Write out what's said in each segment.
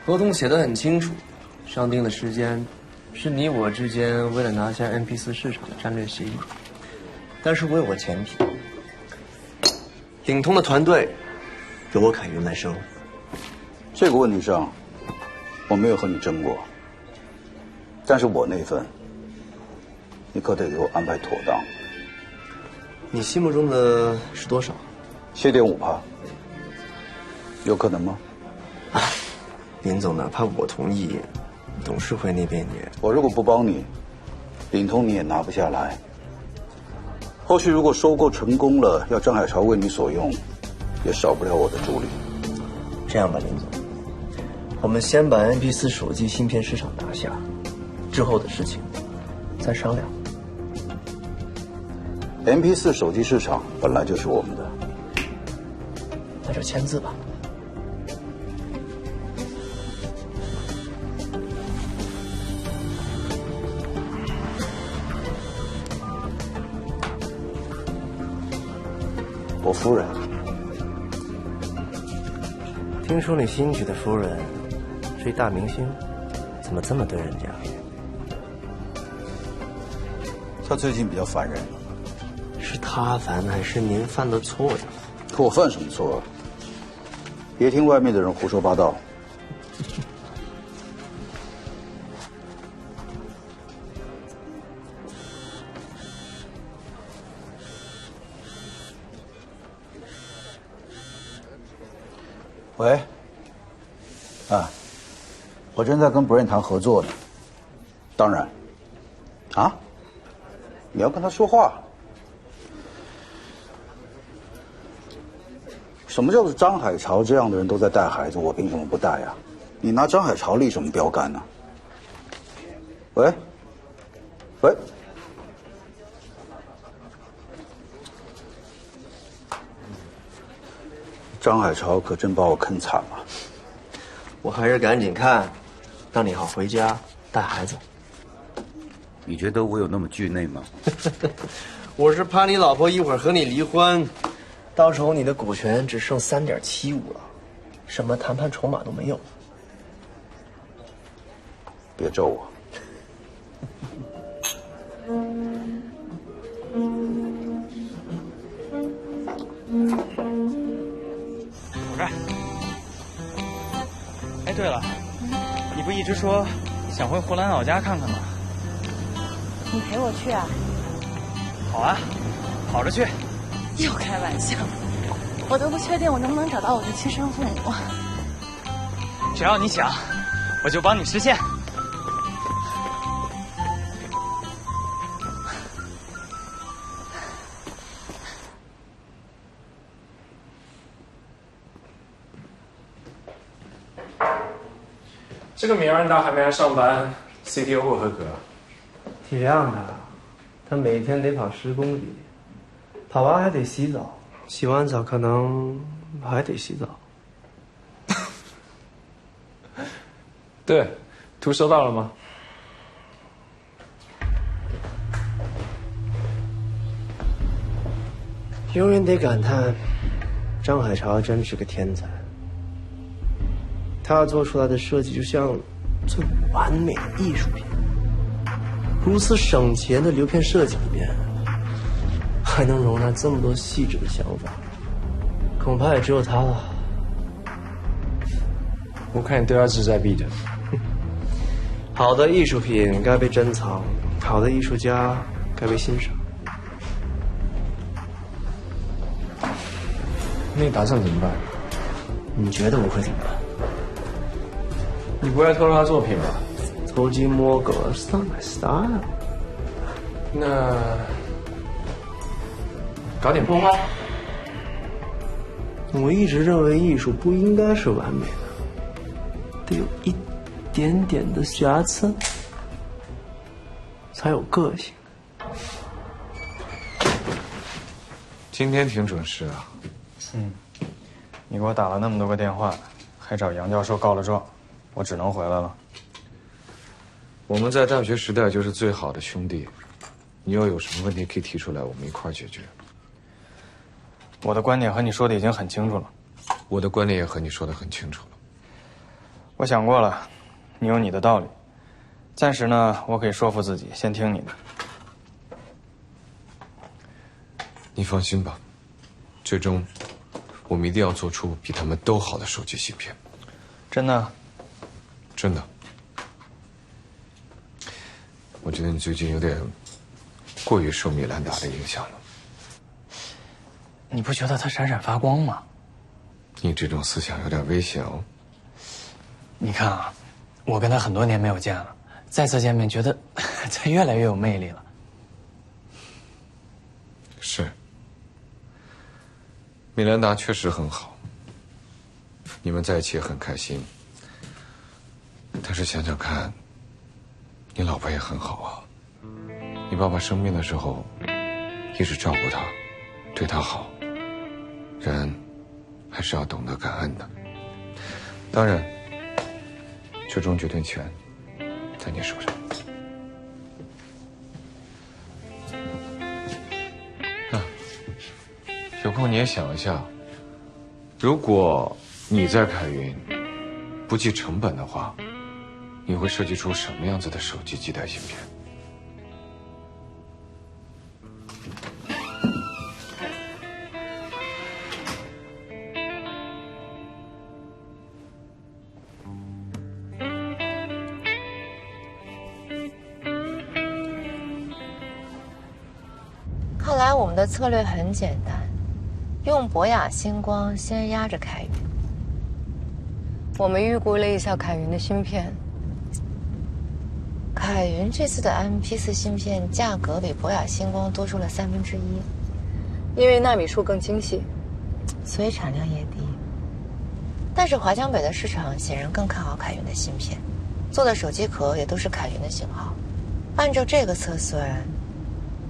合同写得很清楚，上定的时间是你我之间为了拿下 MP4 市场的战略协议。但是我有个前提，鼎通的团队由我凯云来收。这个问题上，我没有和你争过，但是我那份，你可得给我安排妥当。你心目中的是多少7.5%，有可能吗？林总，哪怕我同意，董事会那边也……我如果不帮你，鼎通你也拿不下来。后续如果收购成功了，要张海潮为你所用，也少不了我的助力。这样吧，林总，我们先把 MP4 手机芯片市场拿下，之后的事情再商量。MP4 手机市场本来就是我们的，那就签字吧。我夫人。听说你新娶的夫人是一大明星，怎么这么对人家？她最近比较烦人。是他烦还是您犯了错呀？我犯什么错啊？别听外面的人胡说八道。喂，啊，我正在跟 Brain 谈合作呢。当然。啊？你要跟他说话？什么叫做张海潮这样的人都在带孩子，我凭什么不带呀？你拿张海潮立什么标杆呢？喂，喂，张海潮可真把我坑惨了。我还是赶紧看，让你好回家带孩子。你觉得我有那么惧内吗？我是怕你老婆一会儿和你离婚，到时候你的股权只剩3.75了，什么谈判筹码都没有。别咒我。我这儿。哎，对了，你不一直说想回湖南老家看看吗？你陪我去啊？好啊，跑着去。又开玩笑，我都不确定我能不能找到我的亲生父母。只要你想，我就帮你实现。这个米兰达还没来上班 ，CTO 不合格。体谅他，他每天得跑10公里，跑完还得洗澡，洗完澡可能还得洗澡。对，图收到了吗？永远得感叹，张海潮真是个天才。他做出来的设计就像最完美的艺术品。如此省钱的流片设计里面，还能容纳这么多细致的想法，恐怕也只有他了。我看你都要志在必得。好的艺术品该被珍藏，好的艺术家该被欣赏。那你打算怎么办？你觉得我会怎么办？你不会偷了他作品吧？偷鸡摸狗 ，It's not my style。那搞点破坏。我一直认为艺术不应该是完美的，得有一点点的瑕疵，才有个性。今天挺准时啊。你给我打了那么多个电话，还找杨教授告了状，我只能回来了。我们在大学时代就是最好的兄弟，你要有什么问题可以提出来，我们一块儿解决。我的观点和你说的已经很清楚了。我的观点也和你说的很清楚了。我想过了，你有你的道理。暂时呢，我可以说服自己，先听你的。你放心吧，最终我们一定要做出比他们都好的手机芯片。真的？真的。我觉得你最近有点过于受米兰达的影响了。你不觉得它闪闪发光吗？你这种思想有点危险哦。你看啊，我跟他很多年没有见了，再次见面，觉得他越来越有魅力了。是，米兰达确实很好，你们在一起也很开心。但是想想看，你老婆也很好啊。你爸爸生病的时候，一直照顾他，对他好。人还是要懂得感恩的。当然，最终决定权在你手上。有空你也想一下，如果你在凯云不计成本的话，你会设计出什么样子的手机基带芯片？看来我们的策略很简单，用博雅星光先压着凯云。我们预估了一下凯云的芯片，凯云这次的 MP4 芯片价格比博雅星光多出了1/3，因为纳米数更精细，所以产量也低。但是华强北的市场显然更看好凯云的芯片，做的手机壳也都是凯云的型号。按照这个测算，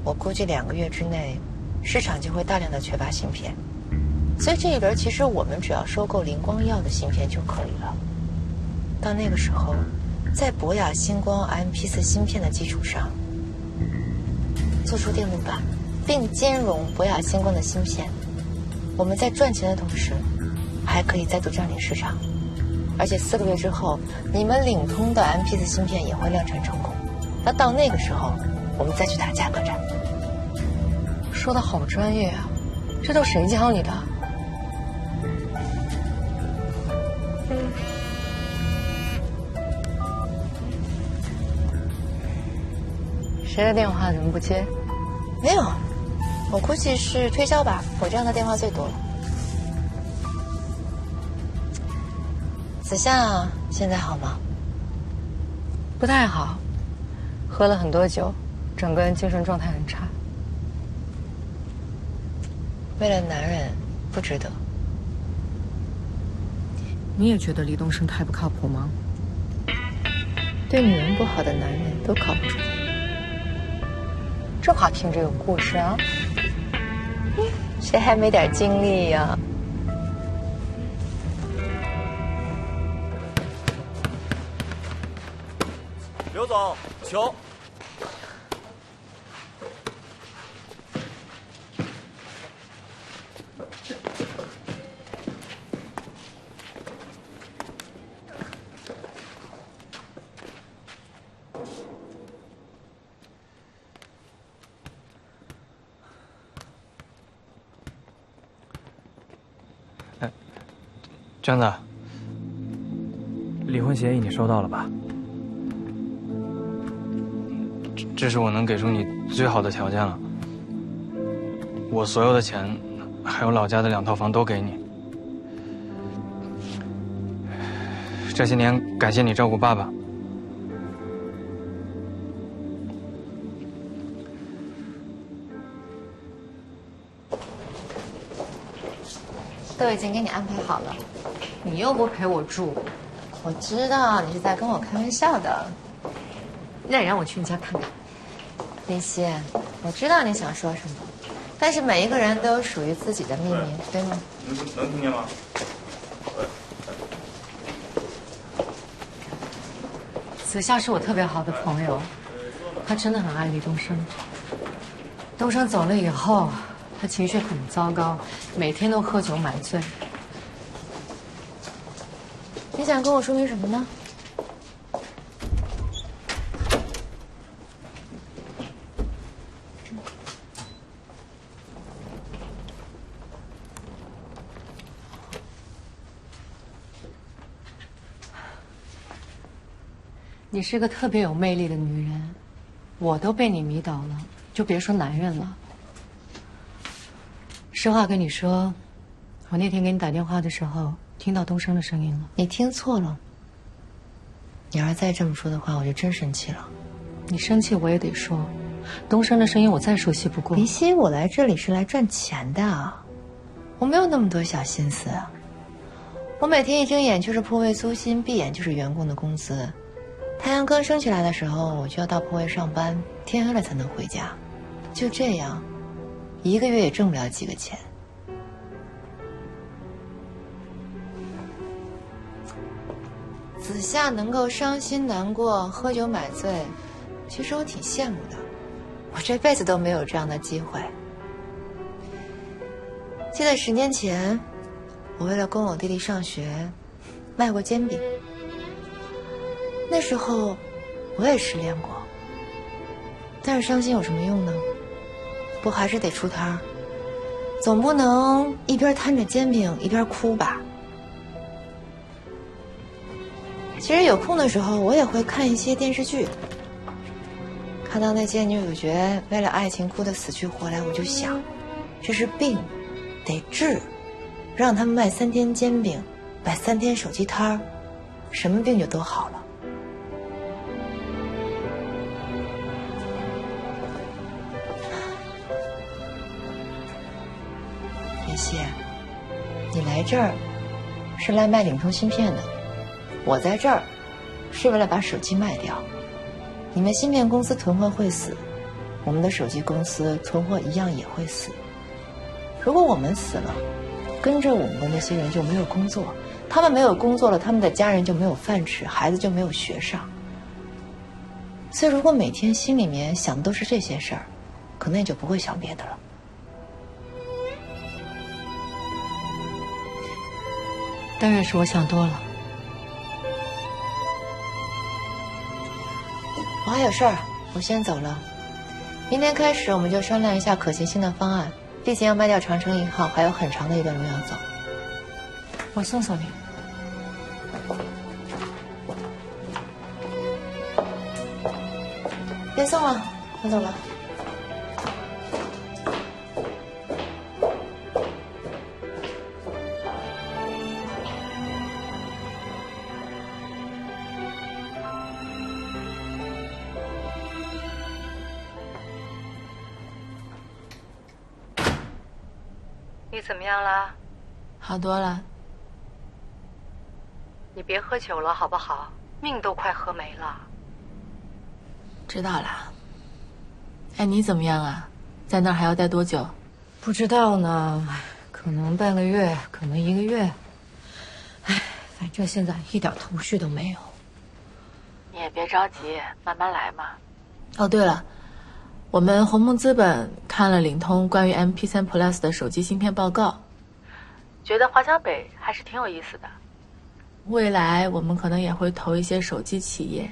我估计2个月之内，市场就会大量的缺乏芯片。所以这一轮其实我们只要收购灵光药的芯片就可以了。到那个时候，在博雅星光 MP4 芯片的基础上，做出电路板，并兼容博雅星光的芯片，我们在赚钱的同时，还可以再度占领市场。而且4个月之后，你们领通的 MP4 芯片也会量产成功。那到那个时候，我们再去打价格战。说的好专业啊，这都谁教你的？谁的电话怎么不接？没有，我估计是推销吧，我这样的电话最多了。子夏现在好吗？不太好，喝了很多酒，整个人精神状态很差。为了男人，不值得。你也觉得李东升太不靠谱吗？对女人不好的男人都靠不住。这话听着有故事啊。谁还没点经历呀？刘总，球。娟子，离婚协议你收到了吧？这是我能给出你最好的条件了。我所有的钱，还有老家的2套房都给你。这些年感谢你照顾爸爸。都已经给你安排好了。你又不陪我住，我知道你是在跟我开玩笑的。那你让我去你家看看。林夕，我知道你想说什么，但是每一个人都有属于自己的秘密，对吗？能听见吗？子夏是我特别好的朋友，他真的很爱李东升。东升走了以后，他情绪很糟糕，每天都喝酒买醉。你想跟我说明什么呢？你是个特别有魅力的女人，我都被你迷倒了，就别说男人了。实话跟你说，我那天给你打电话的时候，听到东升的声音了。你听错了。你要是再这么说的话，我就真生气了。你生气我也得说，东升的声音我再熟悉不过。林夕，我来这里是来赚钱的，我没有那么多小心思。我每天一睁眼就是铺位租金，闭眼就是员工的工资。太阳刚升起来的时候，我就要到铺位上班，天黑了才能回家。就这样，一个月也挣不了几个钱。子夏能够伤心难过、喝酒买醉，其实我挺羡慕的。我这辈子都没有这样的机会。记得10年前，我为了供我弟弟上学，卖过煎饼。那时候我也失恋过，但是伤心有什么用呢？不还是得出摊儿，总不能一边摊着煎饼一边哭吧。其实有空的时候，我也会看一些电视剧。看到那些女主角为了爱情哭得死去活来，我就想，这是病，得治。让他们卖3天煎饼，摆3天手机摊儿，什么病就都好了。林夕，你来这儿是来卖领通芯片的，我在这儿是为了把手机卖掉。你们芯片公司囤货会死，我们的手机公司囤货一样也会死。如果我们死了，跟着我们的那些人就没有工作，他们没有工作了，他们的家人就没有饭吃，孩子就没有学上。所以如果每天心里面想的都是这些事儿，可能也就不会想别的了。当然是我想多了。我还有事儿，我先走了。明天开始我们就商量一下可行性的方案，毕竟要卖掉长城1号，还有很长的一段路要走。我送送你。别送了，我走了。你怎么样了？好多了。你别喝酒了好不好？命都快喝没了。知道了。哎，你怎么样啊？在那儿还要待多久？不知道呢，可能半个月，可能1个月。哎，反正现在一点头绪都没有。你也别着急，慢慢来嘛。哦，对了，我们鸿蒙资本看了领通关于 MP3 Plus 的手机芯片报告，觉得华强北还是挺有意思的。未来我们可能也会投一些手机企业，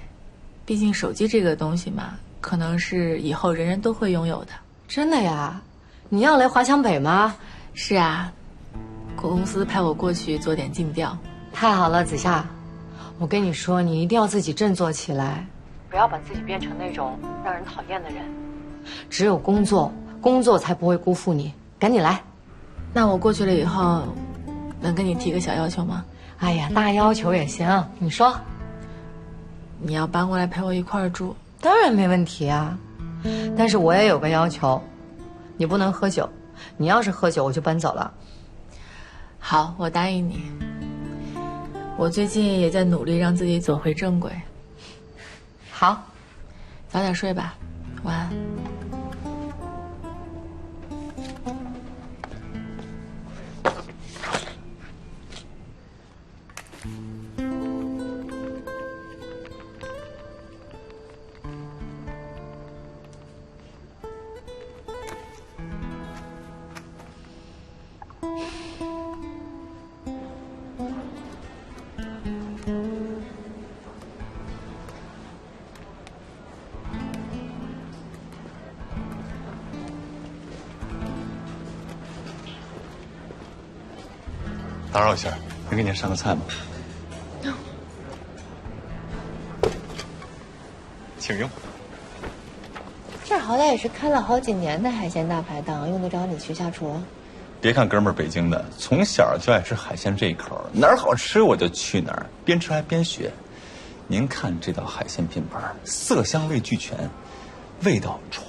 毕竟手机这个东西嘛，可能是以后人人都会拥有的。真的呀？你要来华强北吗？是啊，公司派我过去做点尽调。太好了，子夏，我跟你说，你一定要自己振作起来，不要把自己变成那种让人讨厌的人。只有工作，工作才不会辜负你。赶紧来。那我过去了以后，能跟你提个小要求吗？哎呀，大要求也行，你说。你要搬过来陪我一块儿住。当然没问题啊，但是我也有个要求，你不能喝酒。你要是喝酒，我就搬走了。好，我答应你。我最近也在努力让自己走回正轨。好，早点睡吧，晚安。打扰一下，能给您上个菜吗？请用。这好歹也是开了好几年的海鲜大排档，用得着你去下厨？别看哥们儿北京的，从小就爱吃海鲜这一口，哪儿好吃我就去哪儿，边吃还边学。您看这道海鲜拼盘，色香味俱全，味道唰。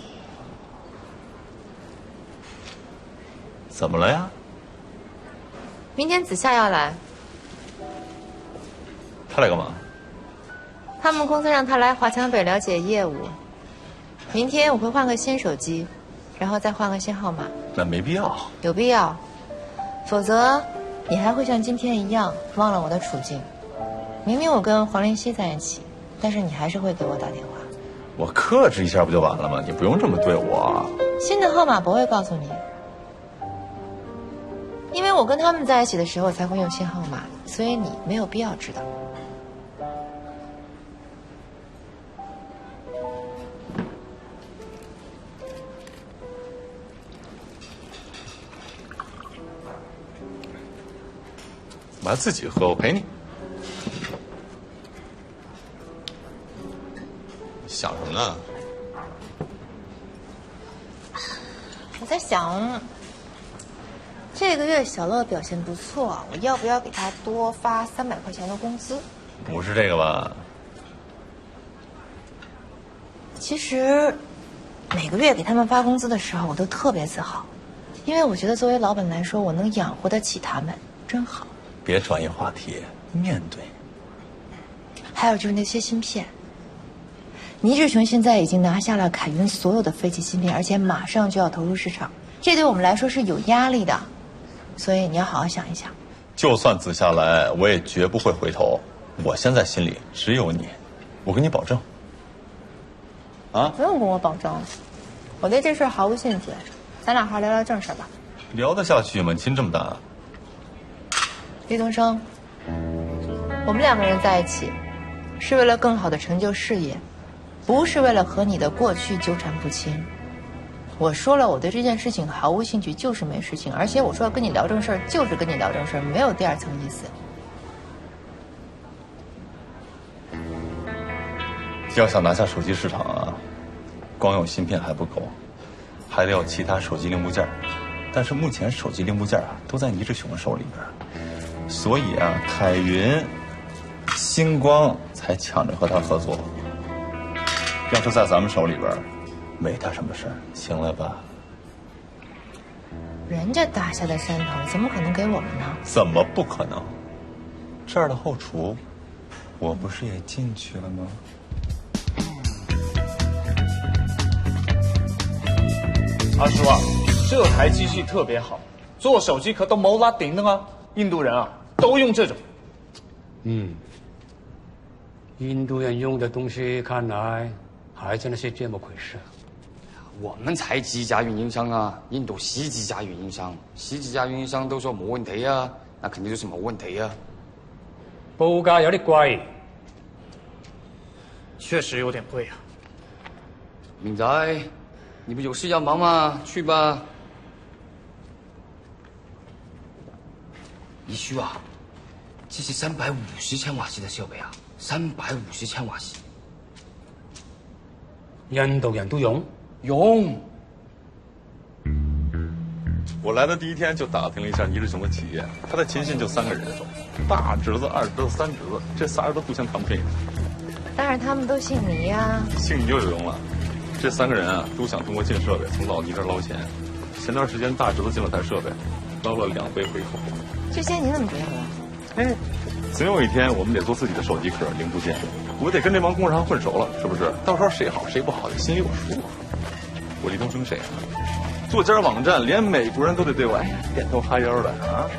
怎么了呀？明天子夏要来，他来干嘛？他们公司让他来华强北了解业务。明天我会换个新手机，然后再换个新号码。那没必要。有必要，否则你还会像今天一样忘了我的处境。明明我跟黄林熙在一起，但是你还是会给我打电话。我克制一下不就完了吗？你不用这么对我。新的号码不会告诉你，因为我跟他们在一起的时候才会用新号码，所以你没有必要知道。我还自己喝，我陪你。想什么呢？我在想，这个月小乐表现不错，我要不要给他多发300块钱的工资？不是这个吧？其实，每个月给他们发工资的时候，我都特别自豪，因为我觉得作为老板来说，我能养活得起他们，真好。别转移话题，面对。还有就是那些芯片，倪志雄现在已经拿下了凯云所有的飞机芯片，而且马上就要投入市场，这对我们来说是有压力的，所以你要好好想一想。就算子夏来，我也绝不会回头。我现在心里只有你，我跟你保证。啊？不用跟我保证，我对这事毫无兴趣，咱俩好好聊聊正事吧。聊得下去吗？你心这么大。李东升，我们2个人在一起，是为了更好的成就事业，不是为了和你的过去纠缠不清。我说了，我对这件事情毫无兴趣，就是没事情，而且我说要跟你聊正事儿，就是跟你聊正事儿，没有第2层意思。要想拿下手机市场啊，光有芯片还不够，还得有其他手机零部件。但是目前手机零部件啊都在倪志雄手里边，所以啊，凯云、星光才抢着和他合作。要是在咱们手里边，没他什么事儿，行了吧？人家打下的山头，怎么可能给我们呢？怎么不可能？这儿的后厨，我不是也进去了吗？阿叔啊，这台机器特别好，做手机壳都冇拉顶的啊！印度人啊都用这种。印度人用的东西看来还真的是这么回事。我们才几家运营商啊，印度10几家运营商，10几家运营商都说没问题啊，那肯定就是没问题啊。报价有点贵，确实有点贵啊。明仔，你不有事要忙吗？去吧。一叔啊，这是350千瓦时的设备啊，350千瓦时。印度人都用？用。我来的第1天就打听了一下倪志雄的企业，他的亲信就3个人，大侄子、二侄子、3侄子，这仨人都互相扛配。但是他们都姓倪呀。姓倪就有用了。这3个人啊，都想通过进设备从老倪这儿捞钱。前段时间大侄子进了台设备，捞了2倍回扣。这些你怎么知道的？哎，总有一天我们得做自己的手机壳零部件，我得跟这帮供应商混熟了，是不是？到时候谁好谁不好，心里有数。我李东升谁啊？做家网站，连美国人都得对我点头哈腰的啊！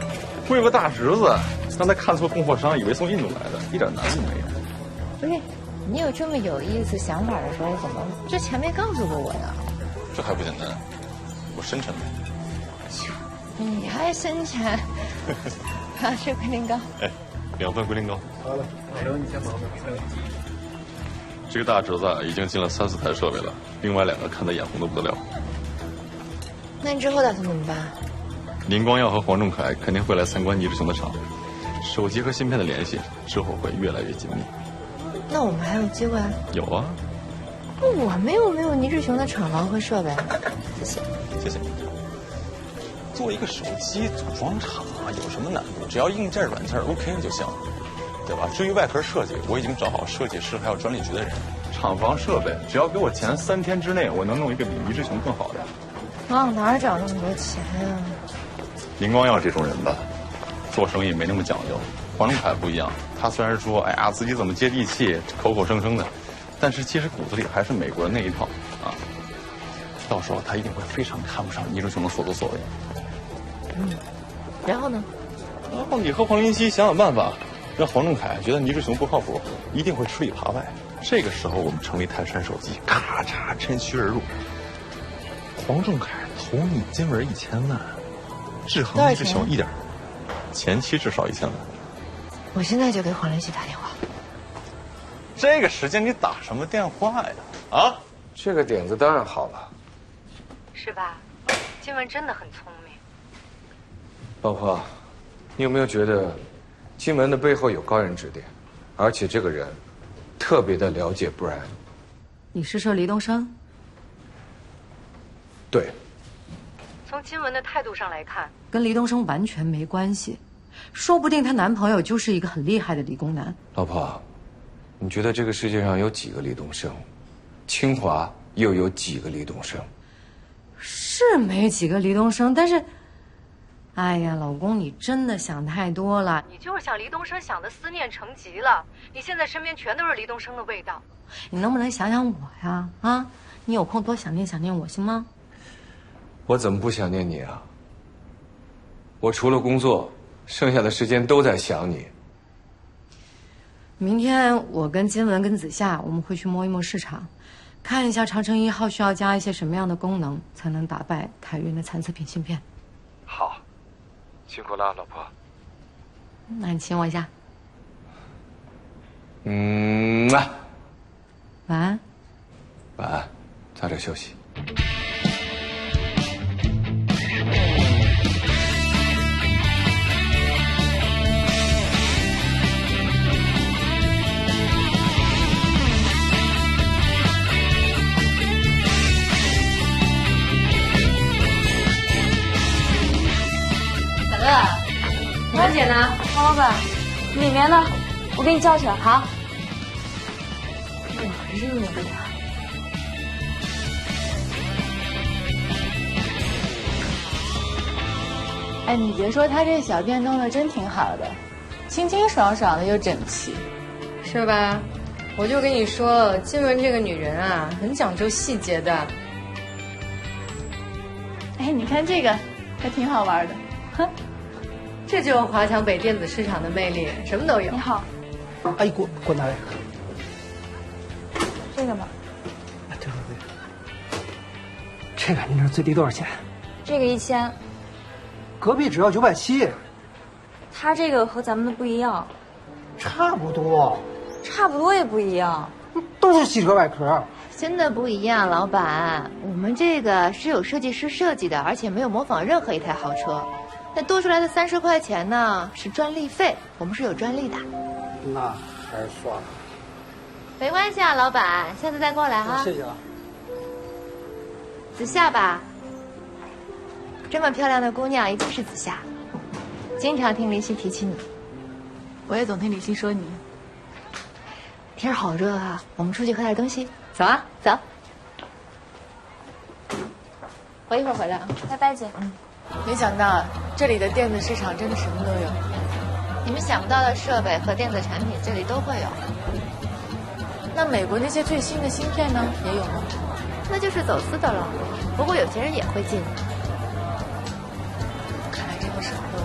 我有个大侄子，刚才看错供货商，以为从印度来的，一点难度没有。不是，你有这么有意思想法的时候，怎么之前没告诉过我呢？这还不简单，我深沉的。你还深沉？啊，是龟苓膏。哎，2份龟苓膏。好了，我留你先忙吧。这个大侄子已经进了3、4台设备了，另外2个看得眼红的不得了。那你之后打算怎么办？林光耀和黄仲凯肯定会来参观倪志雄的厂，手机和芯片的联系之后会越来越紧密。那我们还有机会？有啊。我们又没有倪志雄的厂房和设备。谢谢。谢谢。做一个手机组装厂啊，有什么难度？只要硬件、软件 OK 就行，对吧？至于外壳设计，我已经找好设计师还有专利局的人。厂房设备，只要给我钱，3天之内我能弄一个比倪志雄更好的。往哪儿找那么多钱呀？林光耀这种人吧，做生意没那么讲究。黄仲凯不一样，他虽然说哎呀自己怎么接地气，口口声声的，但是其实骨子里还是美国人那一套啊。到时候他一定会非常看不上倪志雄的所作所为。然后呢？然后你和黄林熙想想办法，让黄仲凯觉得倪志雄不靠谱，一定会吃里扒外。这个时候我们成立泰山手机，咔嚓趁虚而入。黄仲凯投你金文1000万，志恒倪志雄一点，前期至少1000万。我现在就给黄林熙打电话。这个时间你打什么电话呀？啊？这个点子当然好了，是吧？金文真的很聪明。老婆，你有没有觉得金文的背后有高人指点，而且这个人特别的了解 Brian？ 你是说黎东升？对。从金文的态度上来看，跟黎东升完全没关系，说不定她男朋友就是一个很厉害的理工男。老婆，你觉得这个世界上有几个李东升？清华又有几个李东升？是没几个黎东升，但是，哎呀，老公，你真的想太多了。你就是想黎东升想的思念成疾了。你现在身边全都是黎东升的味道，你能不能想想我呀？啊，你有空多想念想念我，行吗？我怎么不想念你啊？我除了工作，剩下的时间都在想你。明天我跟金文跟子夏，我们会去摸一摸市场，看一下长城1号需要加一些什么样的功能，才能打败凯云的残次品芯片。好，辛苦了，老婆。那你亲我一下。晚安。晚安，早点休息。花姐呢？王老板，里面呢？我给你叫去。好。哪热的呀？哎，你别说，他这小店弄得真挺好的，清清爽爽的又整齐，是吧？我就跟你说，金文这个女人啊，很讲究细节的。哎，你看这个，还挺好玩的。哼，这就是华强北电子市场的魅力，什么都有。你好。阿姨，给我拿来。这个吗？对对对。这个您这最低多少钱？这个1000。隔壁只要970。他这个和咱们的不一样。差不多。差不多也不一样。都是汽车外壳。真的不一样，老板。我们这个是有设计师设计的，而且没有模仿任何一台豪车。那多出来的30块钱呢，是专利费，我们是有专利的。那还是算了。没关系啊，老板，下次再过来哈。谢谢啊。子夏吧，这么漂亮的姑娘一定是子夏，经常听林夕提起你。我也总听李欣说你。天好热啊，我们出去喝点东西。走啊，走。我一会儿回来啊。拜拜，姐。没想到这里的电子市场真的什么都有，你们想不到的设备和电子产品这里都会有。那美国那些最新的芯片呢，也有吗？那就是走私的了，不过有钱人也会进。看来真的什么都有。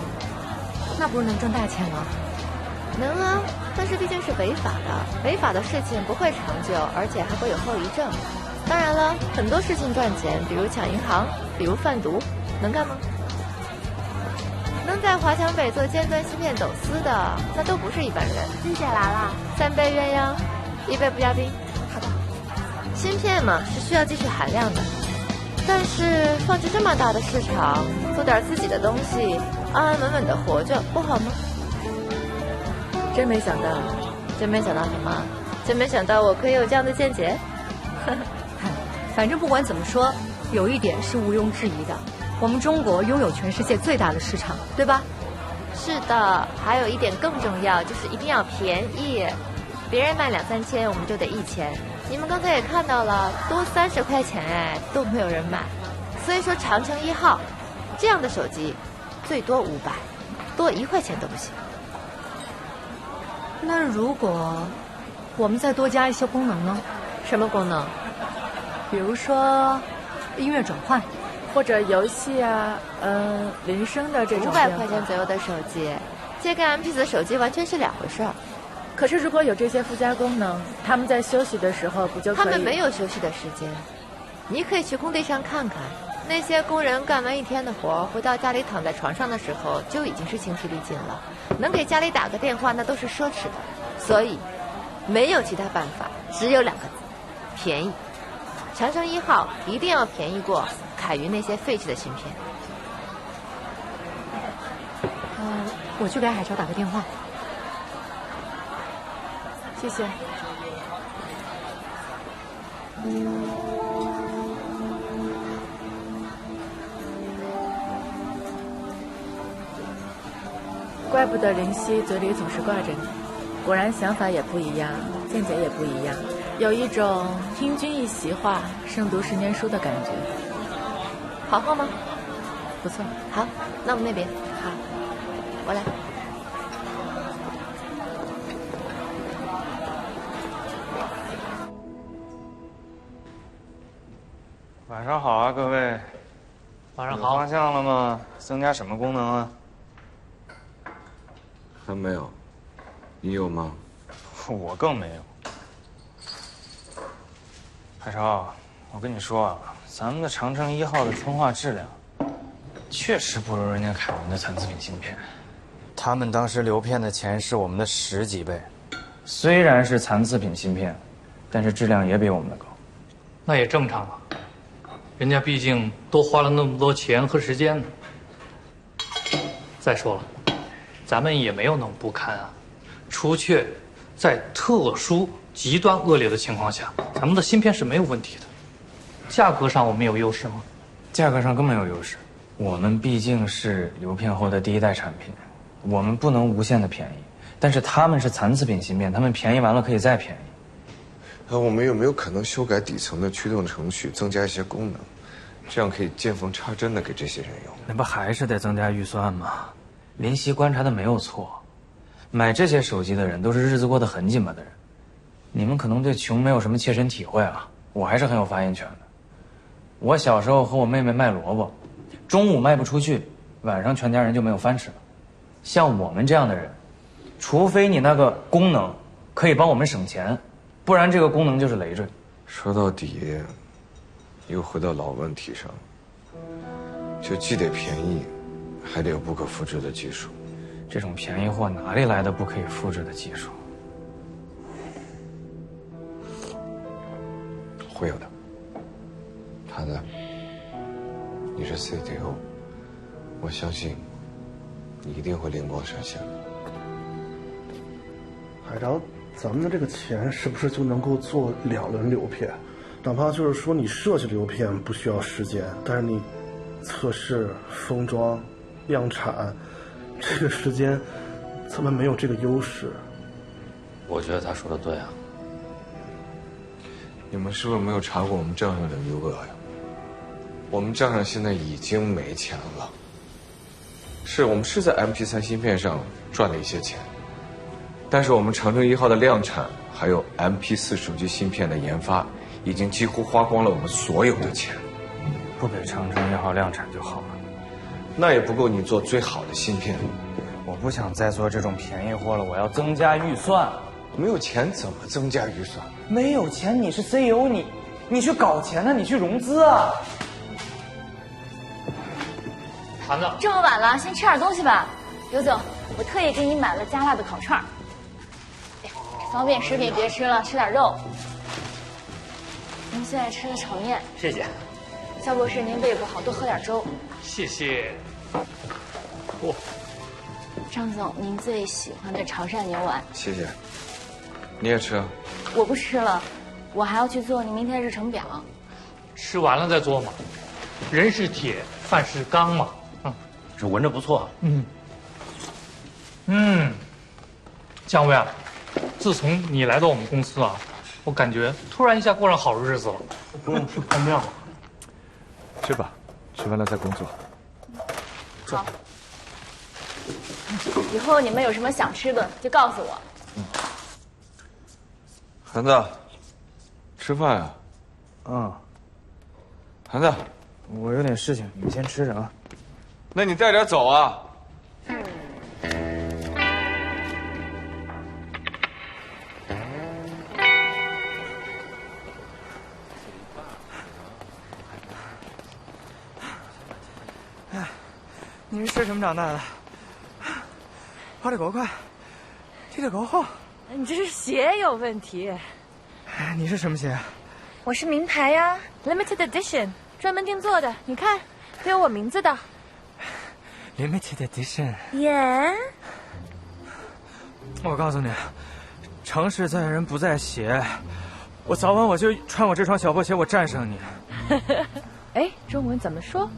那不是能挣大钱吗？能啊，但是毕竟是违法的，违法的事情不会长久，而且还会有后遗症。当然了，很多事情赚钱，比如抢银行，比如贩毒，能干吗？能在华强北做尖端芯片走私的，那都不是一般人。金姐来了，3杯鸳鸯，1杯不加冰。好的。芯片嘛，是需要技术含量的，但是放着这么大的市场，做点自己的东西，安安稳稳的活着，不好吗？真没想到，真没想到什么？真没想到我可以有这样的见解。反正不管怎么说，有一点是毋庸置疑的，我们中国拥有全世界最大的市场，对吧？是的，还有一点更重要，就是一定要便宜。别人卖2、3千，我们就得1000。你们刚才也看到了，多30块钱哎，都没有人买。所以说长城1号这样的手机，最多500，多1块钱都不行。那如果我们再多加一些功能呢？什么功能？比如说音乐转换，或者游戏啊，铃声的这种。500块钱左右的手机，这跟 MP4 手机完全是2回事儿。可是如果有这些附加功能，他们在休息的时候不就可以？他们没有休息的时间，你可以去工地上看看，那些工人干完一天的活，回到家里躺在床上的时候，就已经是精疲力尽了。能给家里打个电话，那都是奢侈的。所以，没有其他办法，只有2个字：便宜。长城1号一定要便宜过凯云那些废弃的芯片。我去给海潮打个电话。谢谢。怪不得林夕嘴里总是挂着你，果然想法也不一样，见解也不一样，有一种听君一席话，胜读10年书的感觉。好号吗？不错。好，那我们那边。好，我来。晚上好啊，各位。晚上好。有方向了吗？增加什么功能啊？还没有。你有吗？我更没有。海潮，我跟你说啊，咱们的长城1号的通话质量，确实不如人家凯文的残次品芯片。他们当时流片的钱是我们的10几倍，虽然是残次品芯片，但是质量也比我们的高。那也正常啊。人家毕竟多花了那么多钱和时间呢。再说了，咱们也没有那么不堪啊。除却在特殊、极端恶劣的情况下，咱们的芯片是没有问题的。价格上我们有优势吗？价格上更没有优势。我们毕竟是流片后的第1代产品，我们不能无限的便宜。但是他们是残次品芯片，他们便宜完了可以再便宜。我们有没有可能修改底层的驱动程序，增加一些功能，这样可以见缝插针的给这些人用？那不还是得增加预算吗？林夕观察的没有错，买这些手机的人都是日子过得很紧巴的人。你们可能对穷没有什么切身体会啊，我还是很有发言权的。我小时候和我妹妹卖萝卜，中午卖不出去，晚上全家人就没有饭吃了。像我们这样的人，除非你那个功能可以帮我们省钱，不然这个功能就是累赘。说到底，又回到老问题上，就既得便宜，还得有不可复制的技术。这种便宜货哪里来的不可以复制的技术？会有的。他呢？你是 CTO， 我相信你一定会灵光闪现的。海潮，咱们的这个钱是不是就能够做2轮流片？哪怕就是说你设计流片不需要时间，但是你测试、封装、量产，这个时间咱们没有这个优势。我觉得他说的对啊。你们是不是没有查过我们账上的余额呀？我们账上现在已经没钱了。是我们是在 MP3 芯片上赚了一些钱，但是我们长城1号的量产，还有 MP4 手机芯片的研发，已经几乎花光了我们所有的钱。不给长城1号量产就好了。那也不够你做最好的芯片。我不想再做这种便宜货了，我要增加预算。没有钱怎么增加预算？没有钱，你是 CEO， 你去搞钱呢，你去融资啊。盘子，这么晚了，先吃点东西吧。刘总，我特意给你买了加辣的烤串儿。方便食品别吃了，吃点肉。您最爱吃的炒面。谢谢。小肖博士，您胃不好，多喝点粥。谢谢。嚯！张总，您最喜欢的潮汕牛丸。谢谢。你也吃啊？我不吃了，我还要去做你明天的日程表。吃完了再做嘛。人是铁，饭是钢嘛。这闻着不错。姜维啊，自从你来到我们公司啊，我感觉突然一下过上好日子了。不用吃泡面了。吃吧，吃完了再工作。好。以后你们有什么想吃的就告诉我。韩子，吃饭呀？韩子，我有点事情，你们先吃着啊。那你带点走啊。你是吃什么长大的？跑得够快，踢得够好。你这是鞋有问题。你是什么鞋？我是名牌呀 ，Limited Edition， 专门定做的。你看，都有我名字的。Limited Edition。耶！我告诉你，成事在人不在鞋。我早晚我就穿我这双小破鞋，我战胜你。哎，中文怎么说？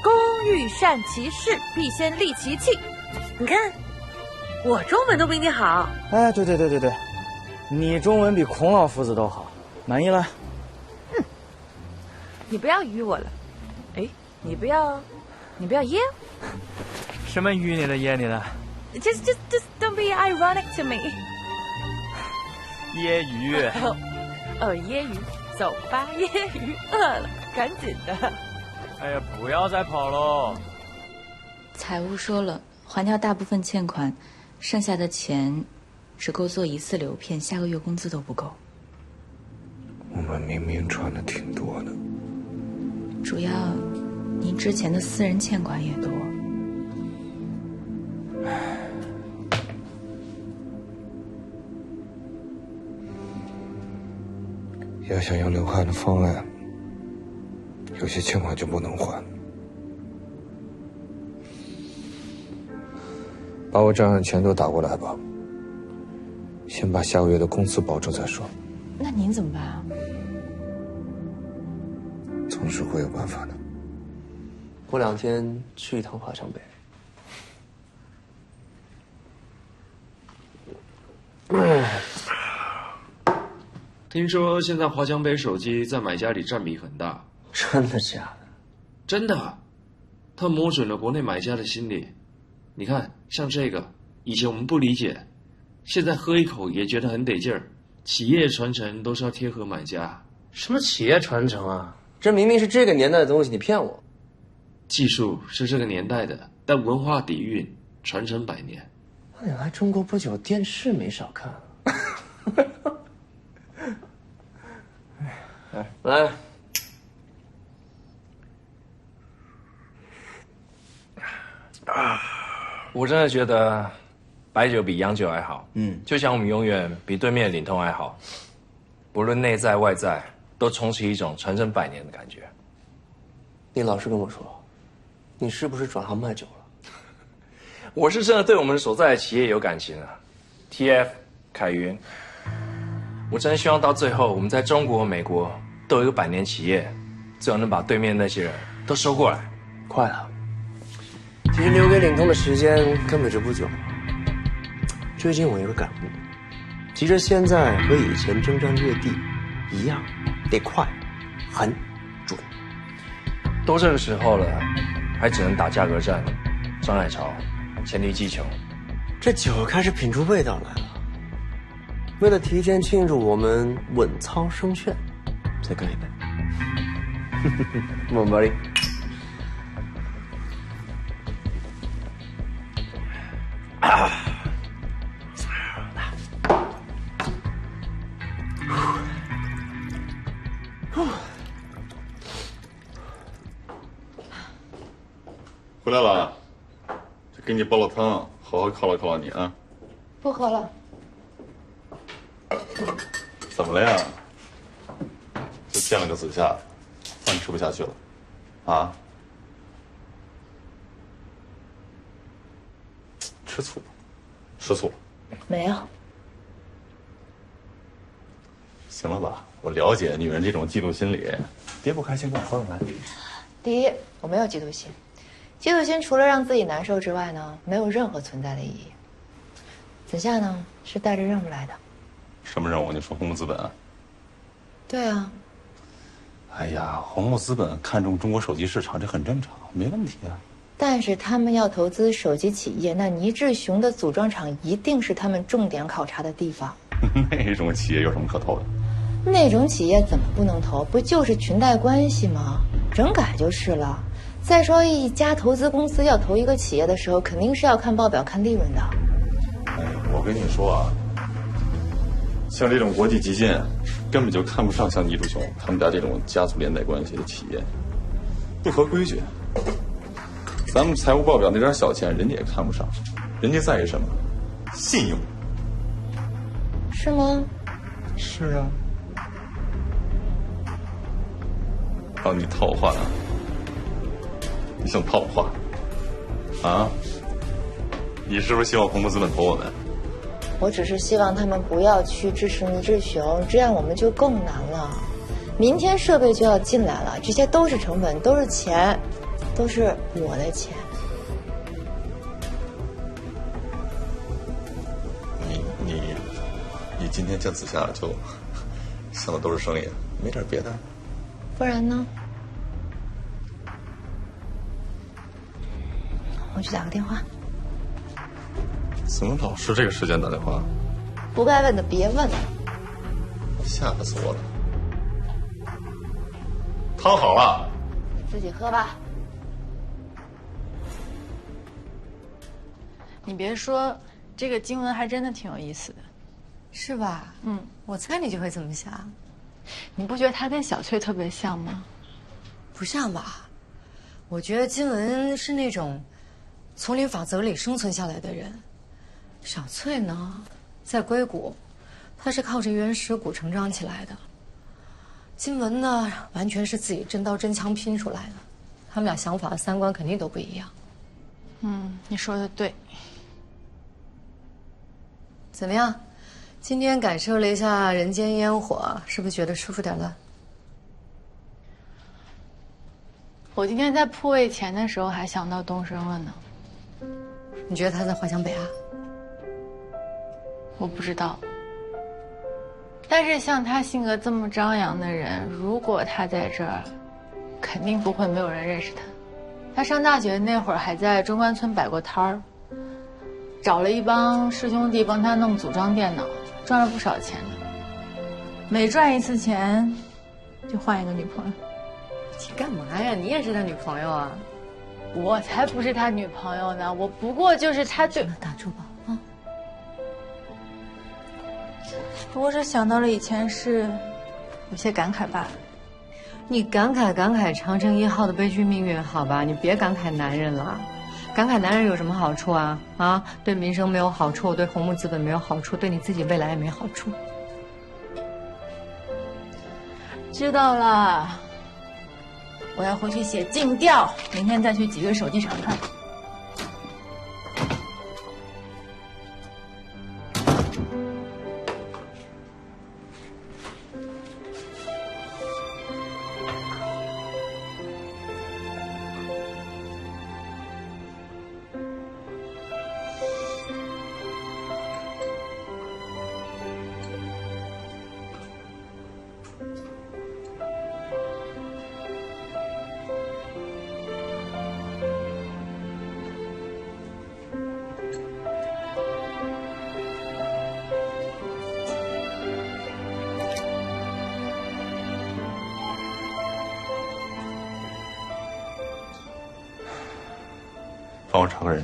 工欲善其事，必先利其器。你看，我中文都比你好。哎，对，你中文比孔老夫子都好，满意了？你不要迂我了。哎，你不要噎我。什么淤你的噎你的 ？Just don't be ironic to me。揶揄。揶揄，走吧，揶揄，饿了，赶紧的。哎呀，不要再跑喽！财务说了，还掉大部分欠款，剩下的钱只够做1次流片，下个月工资都不够。我们明明赚的挺多的。主要，您之前的私人欠款也多。要想要刘汉的方案，有些欠款就不能还。把我账上的钱都打过来吧，先把下个月的工资保住再说。那您怎么办啊？总是会有办法的。过2天去一趟华强北。听说现在华强北手机在买家里占比很大，真的假的？真的，他摸准了国内买家的心理。你看，像这个，以前我们不理解，现在喝一口也觉得很得劲儿。企业传承都是要贴合买家。什么企业传承啊？这明明是这个年代的东西，你骗我！技术是这个年代的，但文化底蕴传承100年。那你来中国不久，电视没少看。来，我真的觉得白酒比洋酒还好。就像我们永远比对面领通还好，不论内在外在，都充斥一种传承100年的感觉。你老实跟我说，你是不是转行卖酒了？我是真的对我们所在的企业有感情啊 ，TF、凯云，我真希望到最后，我们在中国、美国都有一个100年企业，最好能把对面那些人都收过来。快了，其实留给领通的时间根本就不久。最近我有个感悟，其实现在和以前征战略地一样，得快、狠、准。都这个时候了，还只能打价格战、张奶潮、黔驴技穷。这酒开始品出味道来了。为了提前庆祝我们稳操胜券，再干一杯。我们回来了，这给你煲了汤，好好犒劳犒劳你啊。不喝了。怎么了呀？就见了个死下。饭吃不下去了？啊？吃醋，吃醋了？没有。行了吧，我了解女人这种嫉妒心理，别不开心，跟我说说来。第一，我没有嫉妒心，嫉妒心除了让自己难受之外呢，没有任何存在的意义。子夏呢是带着任务来的。什么任务？你说红木资本啊？对啊。哎呀，红木资本看中中国手机市场，这很正常，没问题啊。但是他们要投资手机企业，那倪志雄的组装厂一定是他们重点考察的地方。那种企业有什么可投的？那种企业怎么不能投？不就是裙带关系吗？整改就是了。再说，一家投资公司要投一个企业的时候，肯定是要看报表、看利润的。哎，我跟你说啊，像这种国际基金，根本就看不上像倪志雄他们家这种家族连带关系的企业，不合规矩。咱们财务报表那点小钱，人家也看不上，人家在意什么？信用。是吗？是啊。啊，你套我话啊？你想套我话？啊？你是不是希望红木资本投我们？我只是希望他们不要去支持倪志雄，这样我们就更难了。明天设备就要进来了，这些都是成本，都是钱，都是我的钱。你今天见子夏就想的都是生意，没点别的？不然呢？我去打个电话。怎么老是这个时间打电话？不该问的别问。吓死我了！汤好了，你自己喝吧。你别说，这个经文还真的挺有意思的，是吧？我猜你就会这么想。你不觉得他跟小翠特别像吗？不像吧？我觉得金文是那种丛林法则里生存下来的人，小翠呢，在硅谷，她是靠着原始股成长起来的。金文呢，完全是自己真刀真枪拼出来的，他们俩想法、三观肯定都不一样。你说的对。怎么样？今天感受了一下人间烟火，是不是觉得舒服点了？我今天在铺位前的时候还想到东升了呢。你觉得他在华强北啊？我不知道。但是像他性格这么张扬的人，如果他在这儿，肯定不会没有人认识他。他上大学那会儿还在中关村摆过摊儿，找了一帮师兄弟帮他弄组装电脑，赚了不少钱呢。每赚一次钱，就换一个女朋友。你干嘛呀？你也是他女朋友啊？我才不是他女朋友呢，我不过就是他对。打住吧啊！我只想到了以前事，有些感慨罢了。你感慨长城1号的悲剧命运，好吧？你别感慨男人了。感慨男人有什么好处啊？啊，对民生没有好处，对红木资本没有好处，对你自己未来也没好处。知道了，我要回去写尽调，明天再去几个手机厂看。帮我找个人。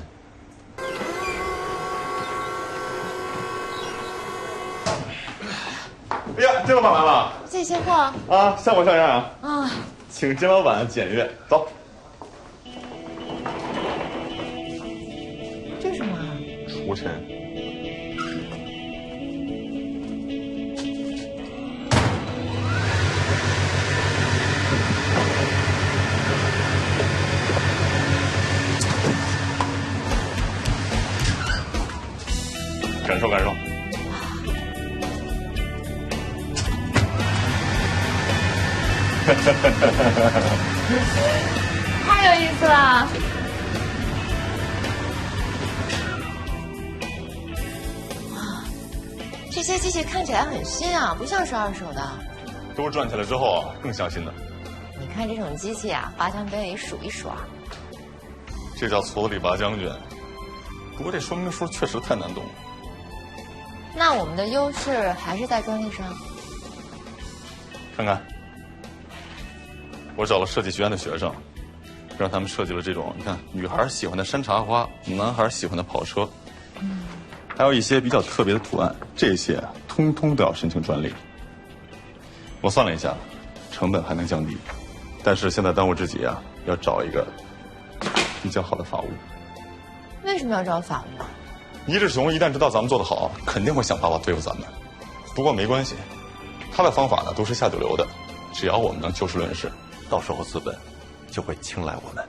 哎呀，金老板来了！这些货啊，像模像样啊！啊，请金老板检阅，走。这是什么？除尘。感受感受。太有意思了。这些机器看起来很新啊，不像是二手的。都转起来之后啊，更像新的。你看这种机器啊，滑翔杯里数一数啊。这叫矬子里拔将军。不过这说明书确实太难懂了。那我们的优势还是在专利上。看看，我找了设计学院的学生，让他们设计了这种，你看，女孩喜欢的山茶花，男孩喜欢的跑车，还有一些比较特别的图案，这些通通都要申请专利。我算了一下，成本还能降低，但是现在当务之急啊，要找一个比较好的法务。为什么要找法务？一志雄一旦知道咱们做得好，肯定会想办法对付咱们。不过没关系，他的方法呢都是下九流的，只要我们能就事论事，到时候资本就会青睐我们。